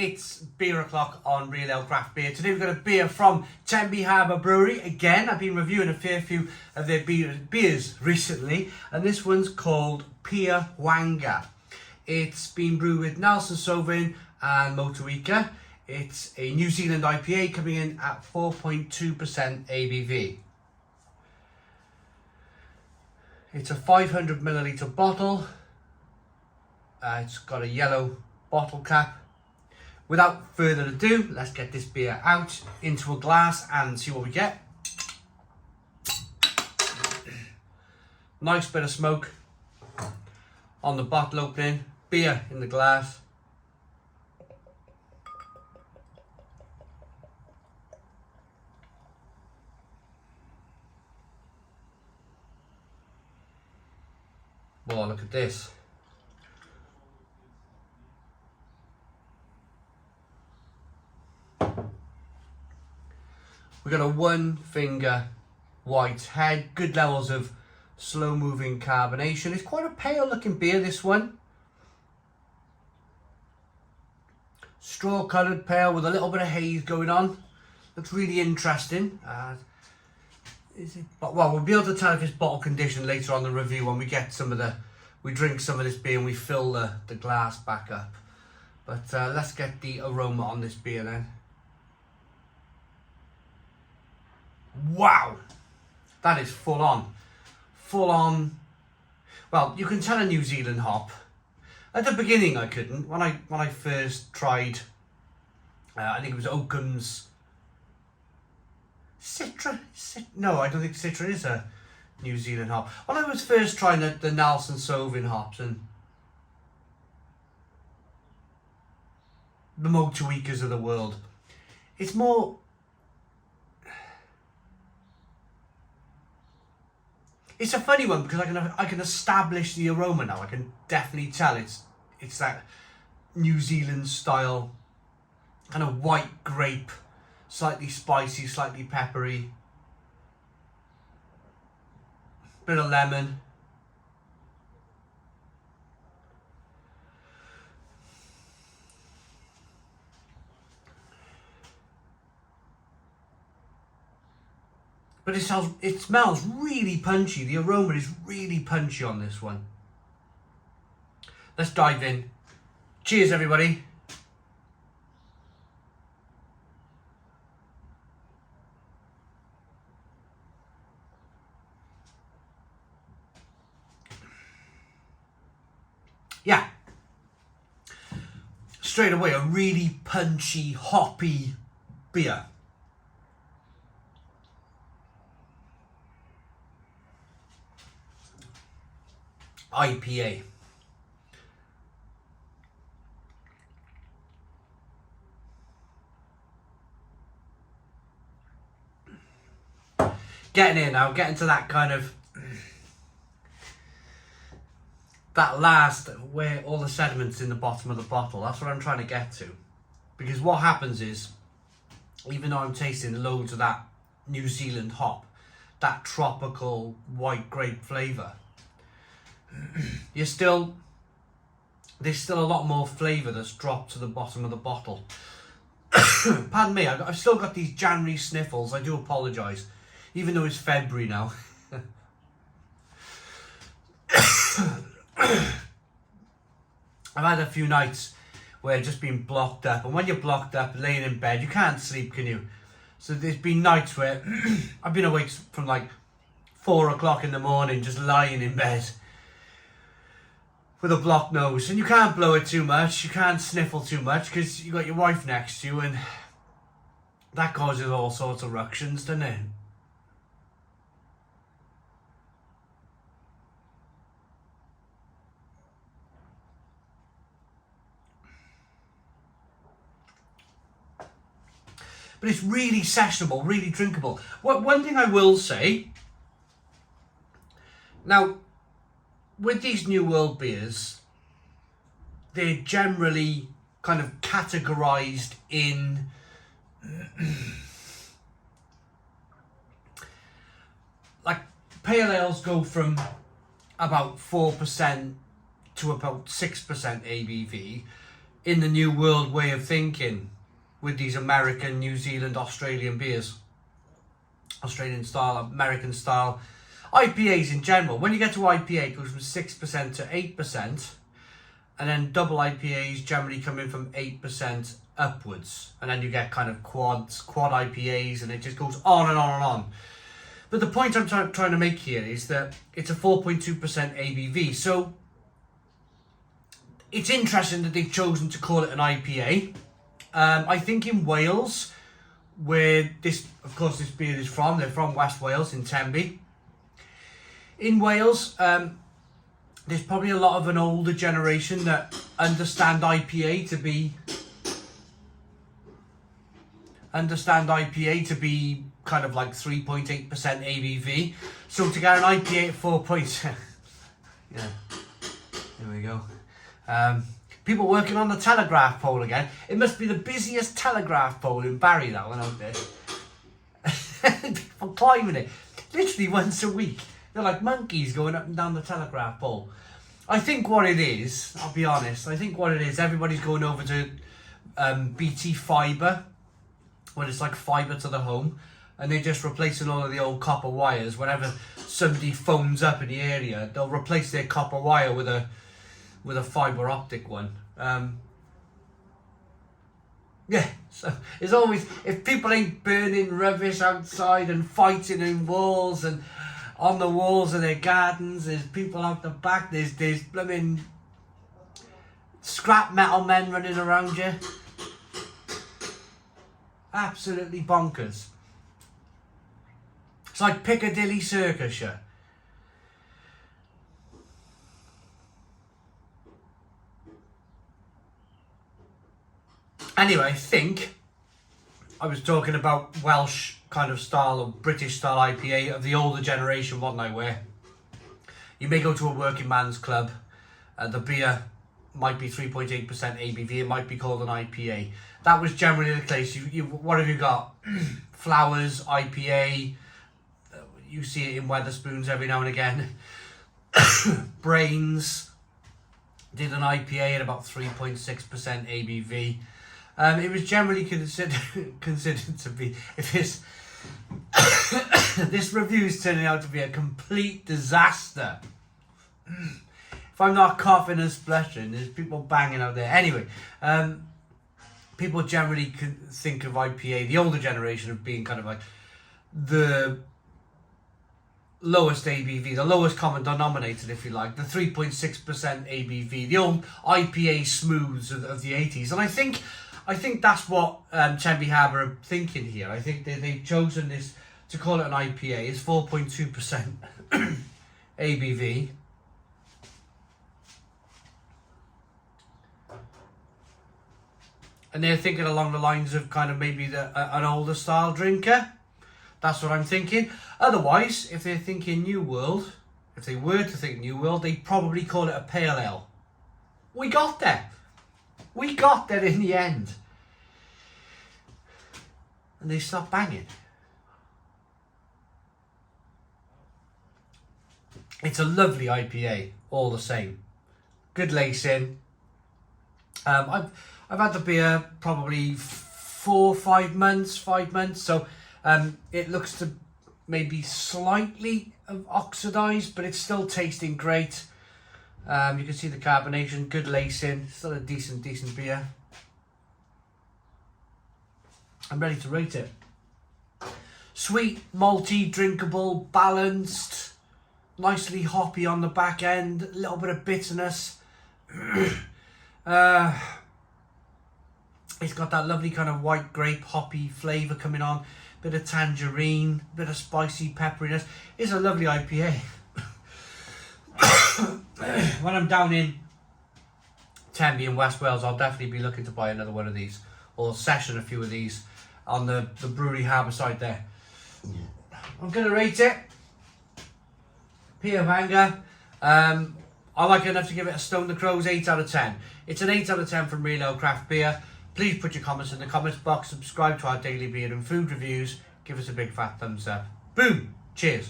It's beer o'clock on Real Ale Craft Beer. Today we've got a beer from Tenby Harbour Brewery. Again, I've been reviewing a fair few of their beers recently, and this one's called Pia Whanga. It's been brewed with Nelson Sauvin and Motueka. It's a New Zealand IPA coming in at 4.2% ABV. It's a 500ml bottle. It's got a yellow bottle cap. Without further ado, let's get this beer out into a glass and see what we get. Nice bit of smoke on the bottle opening, beer in the glass. Oh, look at this. We've got a one finger white head, good levels of slow moving carbonation. It's quite a pale looking beer, this one. Straw coloured pale with a little bit of haze going on. Looks really interesting. Well, we'll be able to tell if it's bottle condition later on the review when we get we drink some of this beer and we fill the glass back up. But let's get the aroma on this beer then. Wow, that is full on. Well, you can tell a New Zealand hop. At the beginning I couldn't. When I first tried, I think it was Oakham's Citra. No, I don't think Citra is a New Zealand hop. When I was first trying the Nelson Sauvin hops and the Motuekas of the world, it's more. It's a funny one because I can establish the aroma now. I can definitely tell it's that New Zealand style kind of white grape, slightly spicy, slightly peppery, bit of lemon. But it smells really punchy. The aroma is really punchy on this one. Let's dive in. Cheers, everybody. Yeah. Straight away, a really punchy, hoppy beer. IPA. Getting in now, getting to that kind of that last where all the sediment's in the bottom of the bottle. That's what I'm trying to get to. Because what happens is, even though I'm tasting loads of that New Zealand hop, that tropical white grape flavour, there's still a lot more flavour that's dropped to the bottom of the bottle. Pardon me, I've still got these January sniffles. I do apologise, even though it's February now. I've had a few nights where I've just been blocked up, and when you're blocked up laying in bed, you can't sleep, can you? So there's been nights where I've been awake from like 4 o'clock in the morning just lying in bed with a blocked nose, and you can't blow it too much, you can't sniffle too much because you got your wife next to you, and that causes all sorts of ructions, doesn't it? But it's really sessionable, really drinkable. One thing I will say, now, with these New World beers, they're generally kind of categorized in like pale ales go from about 4% to about 6% ABV. in the new world way of thinking with these American, New Zealand, Australian beers. Australian style, American style. IPAs in general. When you get to IPA, it goes from 6% to 8%. And then double IPAs generally come in from 8% upwards. And then you get kind of quad IPAs, and it just goes on and on and on. But the point I'm trying to make here is that it's a 4.2% ABV. So it's interesting that they've chosen to call it an IPA. I think in Wales, where this beer is from, they're from West Wales in Tenby. In Wales, there's probably a lot of an older generation that understand IPA to be kind of like 3.8% ABV. So to get an IPA at 4 points, yeah, there we go. People working on the telegraph pole again. It must be the busiest telegraph pole in Barry, that one out there. People climbing it literally once a week. They're like monkeys going up and down the telegraph pole. I think what it is, I'll be honest, everybody's going over to BT Fibre, when it's like fibre to the home, and they're just replacing all of the old copper wires. Whenever somebody phones up in the area, they'll replace their copper wire with a fibre optic one. Yeah, so it's always, if people ain't burning rubbish outside and fighting in walls and on the walls of their gardens, there's people out the back, there's blooming scrap metal men running around you. Absolutely bonkers. It's like Piccadilly Circus, yeah. Anyway, I think I was talking about Welsh kind of style or British style IPA of the older generation, wasn't I? Where you may go to a working man's club, the beer might be 3.8% ABV, it might be called an IPA. That was generally the case. What have you got? Flowers, IPA, you see it in Wetherspoons every now and again. Brains did an IPA at about 3.6% ABV. It was generally considered to be, if this this review is turning out to be a complete disaster. If I'm not coughing and spluttering, there's people banging out there. Anyway, people generally think of IPA, the older generation, of being kind of like the lowest ABV, the lowest common denominator, if you like, the 3.6% ABV, the old IPA smooths of the 80s. And I think that's what Tenby Harbour are thinking here. I think they've chosen this to call it an IPA. It's 4.2% ABV. And they're thinking along the lines of kind of maybe an older style drinker. That's what I'm thinking. Otherwise, if they're thinking New World, if they were to think New World, they'd probably call it a pale ale. We got there. We got there in the end. And they stopped banging. It's a lovely IPA, all the same. Good lacing. I've had the beer probably 5 months. So it looks to maybe slightly oxidized, but it's still tasting great. You can see the carbonation, good lacing, still a decent beer. I'm ready to rate it. Sweet, malty, drinkable, balanced, nicely hoppy on the back end, a little bit of bitterness. It's got that lovely kind of white grape hoppy flavour coming on, bit of tangerine, bit of spicy pepperiness. It's a lovely IPA. When I'm down in Tenby in West Wales, I'll definitely be looking to buy another one of these, or session a few of these on the brewery harbour side there. I'm going to rate it Pia Whanga. I like it enough to give it a Stone the Crows 8 out of 10. It's an 8 out of 10 from Real Ale Craft Beer. Please put your comments in the comments box, subscribe to our daily beer and food reviews, give us a big fat thumbs up. Boom! Cheers!